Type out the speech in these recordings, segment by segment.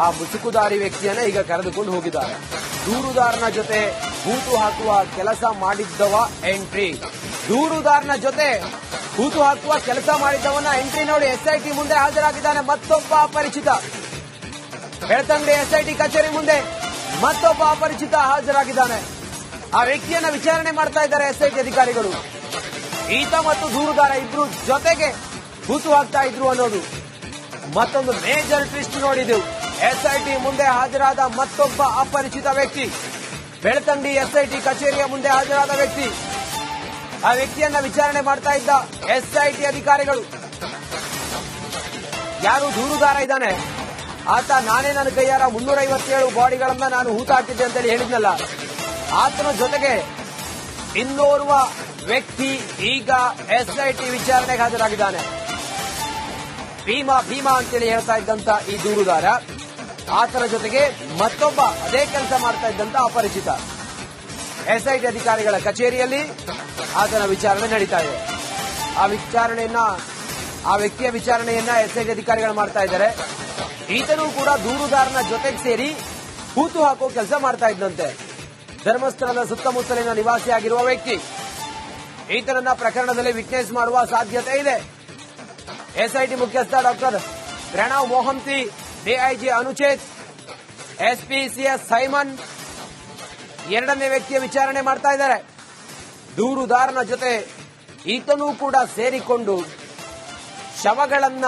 ಆ ಮುಸುಕುದಾರಿ ವ್ಯಕ್ತಿಯನ್ನ ಈಗ ಕರೆದುಕೊಂಡು ಹೋಗಿದ್ದಾರೆ. ದೂರುದಾರನ ಜೊತೆ ಹೂತು ಹಾಕುವ ಕೆಲಸ ಮಾಡಿದ್ದವ ಎಂಟ್ರಿ. ದೂರುದಾರನ ಜೊತೆ ಹೂತು ಹಾಕುವ ಕೆಲಸ ಮಾಡಿದ್ದವನ ಎಂಟ್ರಿ ನೋಡಿ ಎಸ್ಐಟಿ ಮುಂದೆ ಹಾಜರಾಗಿದ್ದಾನೆ ಮತ್ತೊಬ್ಬ ಅಪರಿಚಿತ. ಬೆಳ್ತಂಗಡಿ ಎಸ್ಐಟಿ ಕಚೇರಿ ಮುಂದೆ ಮತ್ತೊಬ್ಬ ಅಪರಿಚಿತ ಹಾಜರಾಗಿದ್ದಾನೆ. ಆ ವ್ಯಕ್ತಿಯನ್ನ ವಿಚಾರಣೆ ಮಾಡ್ತಾ ಇದ್ದಾರೆ ಎಸ್ಐಟಿ ಅಧಿಕಾರಿಗಳು. ಈತ ಮತ್ತು ದೂರುದಾರ ಇಬ್ರು ಜೊತೆಗೆ ಹೂತು ಹಾಕ್ತಾ ಇದ್ರು ಅನ್ನೋದು ಮತ್ತೊಂದು ಮೇಜರ್ ಟ್ವಿಸ್ಟ್ ನೋಡಿದೆವು. ಎಸ್ಐಟಿ ಮುಂದೆ ಹಾಜರಾದ ಮತ್ತೊಬ್ಬ ಅಪರಿಚಿತ ವ್ಯಕ್ತಿ, ಬೆಳ್ತಂಗಡಿ ಎಸ್ಐಟಿ ಕಚೇರಿಯ ಮುಂದೆ ಹಾಜರಾದ ವ್ಯಕ್ತಿ. ಆ ವ್ಯಕ್ತಿಯನ್ನ ವಿಚಾರಣೆ ಮಾಡ್ತಾ ಇದ್ದ ಎಸ್ಐಟಿ ಅಧಿಕಾರಿಗಳು. ಯಾರು ದೂರುದಾರ ಇದ್ದಾನೆ ಆತ ನಾನೇ ನನ್ನ ಕೈಯಾರ 357 ಬಾಡಿಗಳನ್ನ ನಾನು ಹೂತು ಹಾಕಿದ್ದೆ ಅಂತೇಳಿ ಹೇಳಿದ್ನಲ್ಲ, ಆತನ ಜೊತೆಗೆ ಇನ್ನೋರ್ವ ವ್ಯಕ್ತಿ ಈಗ ಎಸ್ಐಟಿ ವಿಚಾರಣೆಗೆ ಹಾಜರಾಗಿದ್ದಾನೆ. ಭೀಮಾ ಅಂತೇಳಿ ಹೇಳ್ತಾ ಇದ್ದಂತ ಈ ದೂರುದಾರ, ಆತನ ಜೊತೆಗೆ ಮತ್ತೊಬ್ಬ ಅದೇ ಕೆಲಸ ಮಾಡ್ತಾ ಇದ್ದಂತ ಅಪರಿಚಿತ. ಎಸ್ಐಟಿ ಅಧಿಕಾರಿಗಳ ಕಚೇರಿಯಲ್ಲಿ ಆತನ ವಿಚಾರಣೆ ನಡೀತಾ ಇದೆ. ಆ ವ್ಯಕ್ತಿಯ ವಿಚಾರಣೆಯನ್ನ ಎಸ್ಐಟಿ ಅಧಿಕಾರಿಗಳು ಮಾಡ್ತಾ ಇದ್ದಾರೆ. ಈತನೂ ಕೂಡ ದೂರುದಾರನ ಜೊತೆಗೆ ಸೇರಿ ಹೂತು ಹಾಕೋ ಕೆಲಸ ಮಾಡ್ತಾ ಇದ್ದಂತೆ. ಧರ್ಮಸ್ಥಳದ ಸುತ್ತಮುತ್ತಲಿನ ನಿವಾಸಿಯಾಗಿರುವ ವ್ಯಕ್ತಿ. ಈತನನ್ನ ಪ್ರಕರಣದಲ್ಲಿ ವಿಟ್ನೆಸ್ ಮಾಡುವ ಸಾಧ್ಯತೆ ಇದೆ. ಎಸ್ಐಟಿ ಮುಖ್ಯಸ್ಥ doctor Pranav Mohanty, DIG Anuchet, SP CS Simon ಎರಡನೇ ವ್ಯಕ್ತಿಯ ವಿಚಾರಣೆ ಮಾಡ್ತಾ ಇದ್ದಾರೆ. ದೂರುದಾರನ ಜೊತೆ ಈತನೂ ಕೂಡ ಸೇರಿಕೊಂಡು ಶವಗಳನ್ನ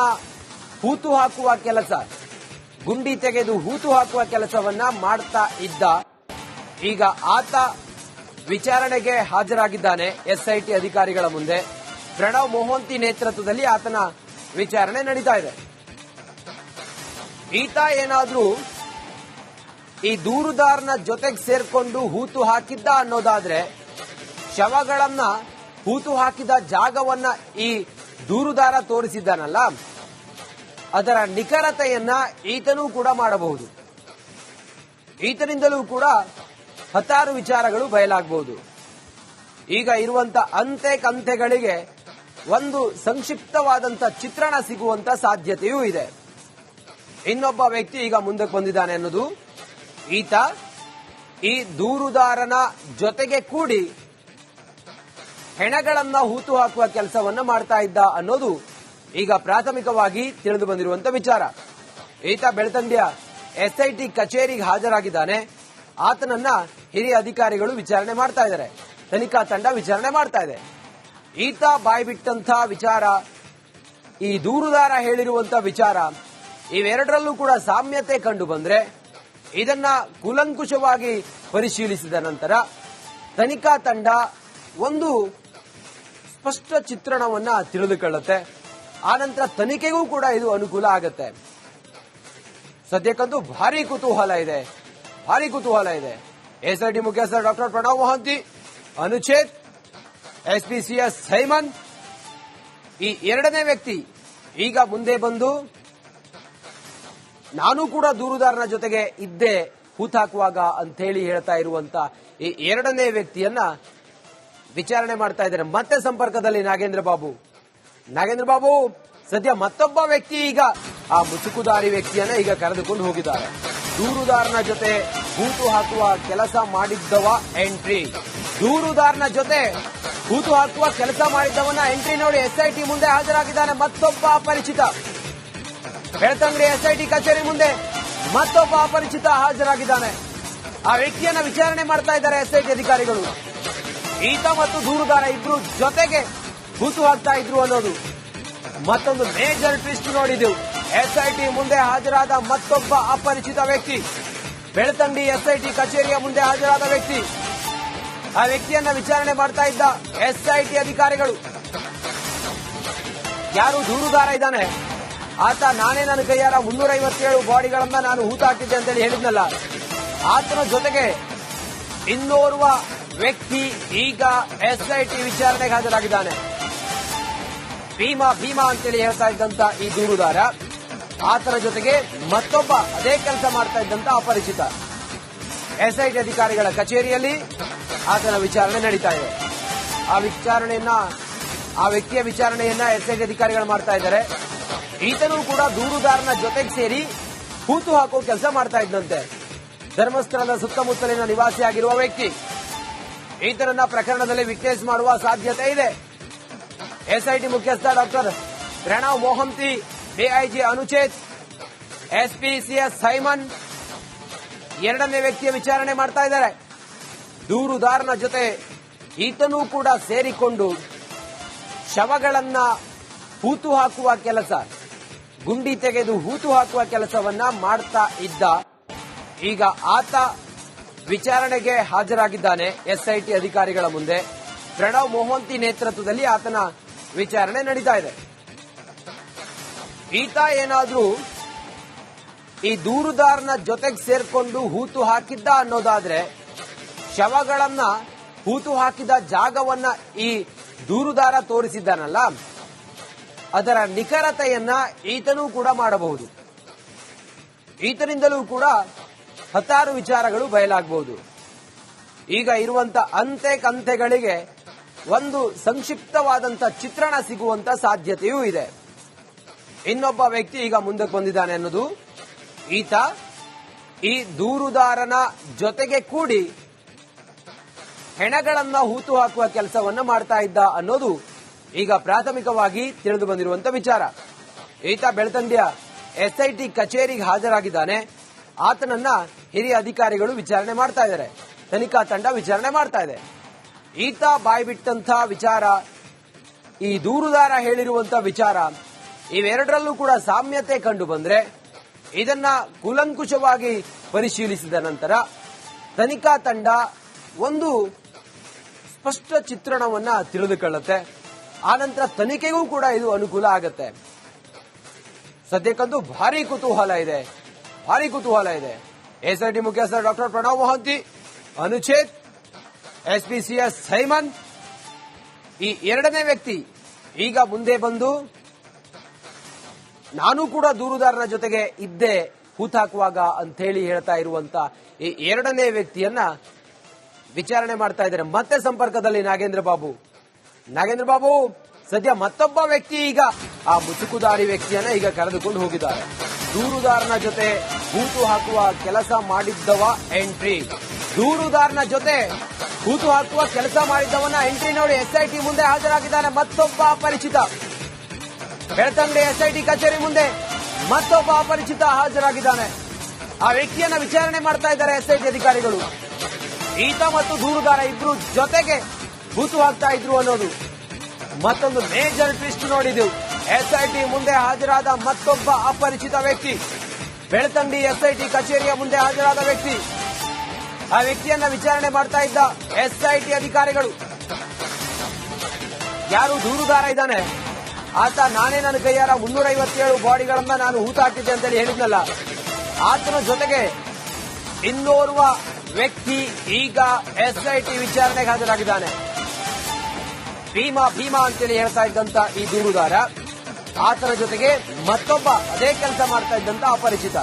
ಹೂತು ಹಾಕುವ ಕೆಲಸ, ಗುಂಡಿ ತೆಗೆದು ಹೂತು ಹಾಕುವ ಕೆಲಸವನ್ನ ಮಾಡ್ತಾ ಇದ್ದ. ಈಗ ಆತ ವಿಚಾರಣೆಗೆ ಹಾಜರಾಗಿದ್ದಾನೆ ಎಸ್ಐಟಿ ಅಧಿಕಾರಿಗಳ ಮುಂದೆ. ಪ್ರಣವ್ ಮೊಹಂತಿ ನೇತೃತ್ವದಲ್ಲಿ ಆತನ ವಿಚಾರಣೆ ನಡೀತಾ ಇದೆ. ಈತ ಏನಾದ್ರೂ ಈ ದೂರುದಾರನ ಜೊತೆಗೆ ಸೇರ್ಕೊಂಡು ಹೂತು ಹಾಕಿದ್ದ ಅನ್ನೋದಾದ್ರೆ, ಶವಗಳನ್ನ ಹೂತು ಹಾಕಿದ ಜಾಗವನ್ನ ಈ ದೂರುದಾರ ತೋರಿಸಿದ್ದಾನಲ್ಲ, ಅದರ ನಿಖರತೆಯನ್ನ ಈತನೂ ಕೂಡ ಮಾಡಬಹುದು. ಈತನಿಂದಲೂ ಕೂಡ ಹತ್ತಾರು ವಿಚಾರಗಳು ಬಯಲಾಗಬಹುದು. ಈಗ ಇರುವಂತ ಅಂತೆ ಕಂತೆಗಳಿಗೆ ಒಂದು ಸಂಕ್ಷಿಪ್ತವಾದಂತ ಚಿತ್ರಣ ಸಿಗುವಂತ ಸಾಧ್ಯತೆಯೂ ಇದೆ. ಇನ್ನೊಬ್ಬ ವ್ಯಕ್ತಿ ಈಗ ಮುಂದಕ್ಕೆ ಬಂದಿದ್ದಾನೆ ಅನ್ನೋದು, ಈತ ಈ ದೂರುದಾರನ ಜೊತೆಗೆ ಕೂಡಿ ಹೆಣಗಳನ್ನ ಹೂತು ಹಾಕುವ ಕೆಲಸವನ್ನ ಮಾಡ್ತಾ ಇದ್ದ ಅನ್ನೋದು ಈಗ ಪ್ರಾಥಮಿಕವಾಗಿ ತಿಳಿದು ಬಂದಿರುವಂತ ವಿಚಾರ. ಈತ ಬೆಳ್ತಂಗಡಿಯ ಎಸ್ಐಟಿ ಕಚೇರಿಗೆ ಹಾಜರಾಗಿದ್ದಾನೆ. ಆತನನ್ನ ಹಿರಿಯ ಅಧಿಕಾರಿಗಳು ವಿಚಾರಣೆ ಮಾಡ್ತಾ ಇದ್ದಾರೆ. ತನಿಖಾ ತಂಡ ವಿಚಾರಣೆ ಮಾಡ್ತಾ ಇದೆ. ಈತ ಬಾಯ್ಬಿಟ್ಟಂತ ವಿಚಾರ, ಈ ದೂರುದಾರ ಹೇಳಿರುವಂತ ವಿಚಾರ, ಇವೆರಡರಲ್ಲೂ ಕೂಡ ಸಾಮ್ಯತೆ ಕಂಡು ಬಂದ್ರೆ ಇದನ್ನ ಕೂಲಂಕುಷವಾಗಿ ಪರಿಶೀಲಿಸಿದ ನಂತರ ತನಿಖಾ ತಂಡ ಒಂದು ಸ್ಪಷ್ಟ ಚಿತ್ರಣವನ್ನ ತಿಳಿದುಕೊಳ್ಳುತ್ತೆ. ಆನಂತರ ತನಿಖೆಗೂ ಕೂಡ ಇದು ಅನುಕೂಲ ಆಗುತ್ತೆ. ಸದ್ಯಕ್ಕಂತೂ ಭಾರಿ ಕುತೂಹಲ ಇದೆ. ಎಸ್ಐಟಿ ಮುಖ್ಯಸ್ಥ doctor Pranav Mohanty, Anuchet, SP CS Simon ಈ ಎರಡನೇ ವ್ಯಕ್ತಿ ಈಗ ಮುಂದೆ ಬಂದು ನಾನು ಕೂಡ ದೂರುದಾರನ ಜೊತೆಗೆ ಇದ್ದೆ ಹೂತಾಕುವಾಗ ಅಂತ ಹೇಳಿ ಹೇಳ್ತಾ ಇರುವಂತ ಈ ಎರಡನೇ ವ್ಯಕ್ತಿಯನ್ನ ವಿಚಾರಣೆ ಮಾಡ್ತಾ ಇದ್ದಾರೆ. ಮತ್ತೆ ಸಂಪರ್ಕದಲ್ಲಿ ನಾಗೇಂದ್ರ ಬಾಬು ಸದ್ಯ ಮತ್ತೊಬ್ಬ ವ್ಯಕ್ತಿ ಈಗ ಆ ಮುಸುಕುದಾರಿ ವ್ಯಕ್ತಿಯನ್ನ ಈಗ ಕರೆದುಕೊಂಡು ಹೋಗಿದ್ದಾರೆ. ದೂರುದಾರನ ಜೊತೆ ಹೂತು ಹಾಕುವ ಕೆಲಸ ಮಾಡಿದ್ದವ ಎಂಟ್ರಿ. ದೂರುದಾರನ ಜೊತೆ ಹೂತು ಹಾಕುವ ಕೆಲಸ ಮಾಡಿದ್ದವನ ಎಂಟ್ರಿ ನೋಡಿ ಎಸ್ಐಟಿ ಮುಂದೆ ಹಾಜರಾಗಿದ್ದಾನೆ ಮತ್ತೊಬ್ಬ ಅಪರಿಚಿತ. ಬೆಳ್ತಂಗಡಿ ಎಸ್ಐಟಿ ಕಚೇರಿ ಮುಂದೆ ಮತ್ತೊಬ್ಬ ಅಪರಿಚಿತ ಹಾಜರಾಗಿದ್ದಾನೆ. ಆ ವ್ಯಕ್ತಿಯನ್ನ ವಿಚಾರಣೆ ಮಾಡ್ತಾ ಇದ್ದಾರೆ ಎಸ್ಐಟಿ ಅಧಿಕಾರಿಗಳು. ಈತ ಮತ್ತು ದೂರುದಾರ ಇಬ್ರು ಜೊತೆಗೆ ಹೂತು ಹಾಕ್ತಾ ಇದ್ರು ಅನ್ನೋದು ಮತ್ತೊಂದು ಮೇಜರ್ ಟ್ವಿಸ್ಟ್ ನೋಡಿದೆವು. ಎಸ್ಐಟಿ ಮುಂದೆ ಹಾಜರಾದ ಮತ್ತೊಬ್ಬ ಅಪರಿಚಿತ ವ್ಯಕ್ತಿ, ಬೆಳ್ತಂಗಡಿ ಎಸ್ಐಟಿ ಕಚೇರಿಯ ಮುಂದೆ ಹಾಜರಾದ ವ್ಯಕ್ತಿ. ಆ ವ್ಯಕ್ತಿಯನ್ನ ವಿಚಾರಣೆ ಮಾಡ್ತಾ ಇದ್ದ ಎಸ್ಐಟಿ ಅಧಿಕಾರಿಗಳು. ಯಾರು ದೂರುದಾರ ಇದ್ದಾನೆ ಆತ ನಾನೇ ನನ್ನ ಕೈಯಾರ 357 ಬಾಡಿಗಳನ್ನ ನಾನು ಹೂತು ಹಾಕಿದ್ದೆ ಅಂತೇಳಿ ಹೇಳಿದ್ನಲ್ಲ, ಆತನ ಜೊತೆಗೆ ಇನ್ನೋರ್ವ ವ್ಯಕ್ತಿ ಈಗ ಎಸ್ಐಟಿ ವಿಚಾರಣೆಗೆ ಹಾಜರಾಗಿದ್ದಾನೆ. ಭೀಮಾ ಅಂತೇಳಿ ಹೇಳ್ತಾ ಇದ್ದಂತ ಈ ದೂರುದಾರ, ಆತನ ಜೊತೆಗೆ ಮತ್ತೊಬ್ಬ ಅದೇ ಕೆಲಸ ಮಾಡ್ತಾ ಇದ್ದಂತ ಅಪರಿಚಿತ. ಎಸ್ಐಟಿ ಅಧಿಕಾರಿಗಳ ಕಚೇರಿಯಲ್ಲಿ ಆತನ ವಿಚಾರಣೆ ನಡೀತಾ ಇದೆ. ಆ ವ್ಯಕ್ತಿಯ ವಿಚಾರಣೆಯನ್ನ ಎಸ್ಐಟಿ ಅಧಿಕಾರಿಗಳು ಮಾಡ್ತಾ ಇದ್ದಾರೆ. ಈತನೂ ಕೂಡ ದೂರುದಾರನ ಜೊತೆಗೆ ಸೇರಿ ಹೂತು ಹಾಕೋ ಕೆಲಸ ಮಾಡ್ತಾ ಇದ್ದಂತೆ. ಧರ್ಮಸ್ಥಳದ ಸುತ್ತಮುತ್ತಲಿನ ನಿವಾಸಿಯಾಗಿರುವ ವ್ಯಕ್ತಿ ಈತನನ್ನ ಪ್ರಕರಣದಲ್ಲಿ ವಿಟ್ನೆಸ್ ಮಾಡುವ ಸಾಧ್ಯತೆ ಇದೆ. ಎಸ್ಐಟಿ ಮುಖ್ಯಸ್ಥ doctor Pranav Mohanty, DIG Anuchet, SP CS Simon ಎರಡನೇ ವ್ಯಕ್ತಿಯ ವಿಚಾರಣೆ ಮಾಡ್ತಾ ಇದ್ದಾರೆ. ದೂರುದಾರನ ಜೊತೆ ಈತನೂ ಕೂಡ ಸೇರಿಕೊಂಡು ಶವಗಳನ್ನ ಹೂತು ಹಾಕುವ ಕೆಲಸ, ಗುಂಡಿ ತೆಗೆದು ಹೂತು ಹಾಕುವ ಕೆಲಸವನ್ನ ಮಾಡ್ತಾ ಇದ್ದ. ಈಗ ಆತ ವಿಚಾರಣೆಗೆ ಹಾಜರಾಗಿದ್ದಾನೆ ಎಸ್ಐಟಿ ಅಧಿಕಾರಿಗಳ ಮುಂದೆ. ಪ್ರಣವ್ ಮೊಹಂತಿ ನೇತೃತ್ವದಲ್ಲಿ ಆತನ ವಿಚಾರಣೆ ನಡೀತಾ ಇದೆ. ಈತ ಏನಾದ್ರೂ ಈ ದೂರುದಾರನ ಜೊತೆಗೆ ಸೇರ್ಕೊಂಡು ಹೂತು ಹಾಕಿದ್ದ ಅನ್ನೋದಾದ್ರೆ, ಶವಗಳನ್ನ ಹೂತು ಹಾಕಿದ ಜಾಗವನ್ನ ಈ ದೂರುದಾರ ತೋರಿಸಿದ್ದಾನಲ್ಲ, ಅದರ ನಿಖರತೆಯನ್ನ ಈತನೂ ಕೂಡ ಮಾಡಬಹುದು. ಈತನಿಂದಲೂ ಕೂಡ ಹತ್ತಾರು ವಿಚಾರಗಳು ಬಯಲಾಗಬಹುದು. ಈಗ ಇರುವಂತ ಅಂತೆ ಕಂತೆಗಳಿಗೆ ಒಂದು ಸಂಕ್ಷಿಪ್ತವಾದಂತ ಚಿತ್ರಣ ಸಿಗುವಂತ ಸಾಧ್ಯತೆಯೂ ಇದೆ. ಇನ್ನೊಬ್ಬ ವ್ಯಕ್ತಿ ಈಗ ಮುಂದಕ್ಕೆ ಬಂದಿದ್ದಾನೆ ಅನ್ನೋದು, ಈತ ಈ ದೂರುದಾರನ ಜೊತೆಗೆ ಕೂಡಿ ಹೆಣಗಳನ್ನ ಹೂತು ಹಾಕುವ ಕೆಲಸವನ್ನ ಮಾಡ್ತಾ ಇದ್ದ ಅನ್ನೋದು ಈಗ ಪ್ರಾಥಮಿಕವಾಗಿ ತಿಳಿದು ಬಂದಿರುವಂತ ವಿಚಾರ. ಈತ ಬೆಳ್ತಂಡಿಯ ಎಸ್ಐಟಿ ಕಚೇರಿಗೆ ಹಾಜರಾಗಿದ್ದಾನೆ. ಆತನನ್ನ ಹಿರಿಯ ಅಧಿಕಾರಿಗಳು ವಿಚಾರಣೆ ಮಾಡ್ತಾ ಇದ್ದಾರೆ. ತನಿಖಾ ತಂಡ ವಿಚಾರಣೆ ಮಾಡ್ತಾ ಇದೆ. ಈತ ಬಾಯ್ಬಿಟ್ಟಂತ ವಿಚಾರ, ಈ ದೂರುದಾರ ಹೇಳಿರುವಂತ ವಿಚಾರ, ಇವೆರಡರಲ್ಲೂ ಕೂಡ ಸಾಮ್ಯತೆ ಕಂಡು ಬಂದ್ರೆ ಇದನ್ನ ಕೂಲಂಕುಷವಾಗಿ ಪರಿಶೀಲಿಸಿದ ನಂತರ ತನಿಖಾ ತಂಡ ಒಂದು ಸ್ಪಷ್ಟ ಚಿತ್ರಣವನ್ನ ತಿಳಿದುಕೊಳ್ಳುತ್ತೆ. ಆನಂತರ ತನಿಖೆಗೂ ಕೂಡ ಇದು ಅನುಕೂಲ ಆಗುತ್ತೆ. ಸದ್ಯಕ್ಕಂತೂ ಭಾರಿ ಕುತೂಹಲ ಇದೆ. ಎಸ್ಐಟಿ ಮುಖ್ಯಸ್ಥ doctor Pranav Mohanty, Anuchet, SP CS Simon ಈ ಎರಡನೇ ವ್ಯಕ್ತಿ ಈಗ ಮುಂದೆ ಬಂದು ನಾನು ಕೂಡ ದೂರುದಾರನ ಜೊತೆಗೆ ಇದ್ದೆ ಹೂತಾಕುವಾಗ ಅಂತ ಹೇಳಿ ಹೇಳ್ತಾ ಇರುವಂತ ಈ ಎರಡನೇ ವ್ಯಕ್ತಿಯನ್ನ ವಿಚಾರಣೆ ಮಾಡ್ತಾ ಇದ್ದಾರೆ. ಮತ್ತೆ ಸಂಪರ್ಕದಲ್ಲಿ ನಾಗೇಂದ್ರ ಬಾಬು ಸದ್ಯ ಮತ್ತೊಬ್ಬ ವ್ಯಕ್ತಿ ಈಗ ಆ ಮುಸುಕುದಾರಿ ವ್ಯಕ್ತಿಯನ್ನ ಈಗ ಕರೆದುಕೊಂಡು ಹೋಗಿದ್ದಾರೆ. ದೂರುದಾರನ ಜೊತೆ ಹೂತು ಹಾಕುವ ಕೆಲಸ ಮಾಡಿದ್ದವ ಎಂಟ್ರಿ, ದೂರುದಾರನ ಜೊತೆ ಹೂತು ಹಾಕುವ ಕೆಲಸ ಮಾಡಿದ್ದವನ ಎಂಟ್ರಿ ನೋಡಿ ಎಸ್ಐಟಿ ಮುಂದೆ ಹಾಜರಾಗಿದ್ದಾನೆ. ಮತ್ತೊಬ್ಬ ಅಪರಿಚಿತ ಬೆಳ್ತಂಗಡಿ ಎಸ್ಐಟಿ ಕಚೇರಿ ಮುಂದೆ ಮತ್ತೊಬ್ಬ ಅಪರಿಚಿತ ಹಾಜರಾಗಿದ್ದಾನೆ. ಆ ವ್ಯಕ್ತಿಯನ್ನ ವಿಚಾರಣೆ ಮಾಡ್ತಾ ಇದ್ದಾರೆ ಎಸ್ಐಟಿ ಅಧಿಕಾರಿಗಳು. ಈತ ಮತ್ತು ದೂರುದಾರ ಇಬ್ರು ಜೊತೆಗೆ ಹೂತು ಹಾಕ್ತಾ ಇದ್ರು ಅನ್ನೋದು ಮತ್ತೊಂದು ಮೇಜರ್ ಟ್ವಿಸ್ಟ್ ನೋಡಿದೆವು. ಎಸ್ಐಟಿ ಮುಂದೆ ಹಾಜರಾದ ಮತ್ತೊಬ್ಬ ಅಪರಿಚಿತ ವ್ಯಕ್ತಿ, ಬೆಳ್ತಂಗಡಿ ಎಸ್ಐಟಿ ಕಚೇರಿಯ ಮುಂದೆ ಹಾಜರಾದ ವ್ಯಕ್ತಿ. ಆ ವ್ಯಕ್ತಿಯನ್ನ ವಿಚಾರಣೆ ಮಾಡ್ತಾ ಇದ್ದ ಎಸ್ಐಟಿ ಅಧಿಕಾರಿಗಳು. ಯಾರು ದೂರುದಾರ ಇದ್ದಾನೆ ಆತ, ನಾನೇ ನನ್ನ ಕೈಯಾರ 357 ಬಾಡಿಗಳನ್ನ ನಾನು ಹೂತಾಕಿದ್ದೆ ಅಂತೇಳಿ ಹೇಳಿದ್ನಲ್ಲ, ಆತನ ಜೊತೆಗೆ ಇನ್ನೋರ್ವ ವ್ಯಕ್ತಿ ಈಗ ಎಸ್ಐಟಿ ವಿಚಾರಣೆಗೆ ಹಾಜರಾಗಿದ್ದಾನೆ. ಭೀಮಾ ಅಂತೇಳಿ ಹೇಳ್ತಾ ಇದ್ದಂತ ಈ ದೂರುದಾರ, ಆತನ ಜೊತೆಗೆ ಮತ್ತೊಬ್ಬ ಅದೇ ಕೆಲಸ ಮಾಡ್ತಾ ಇದ್ದಂತ ಅಪರಿಚಿತ.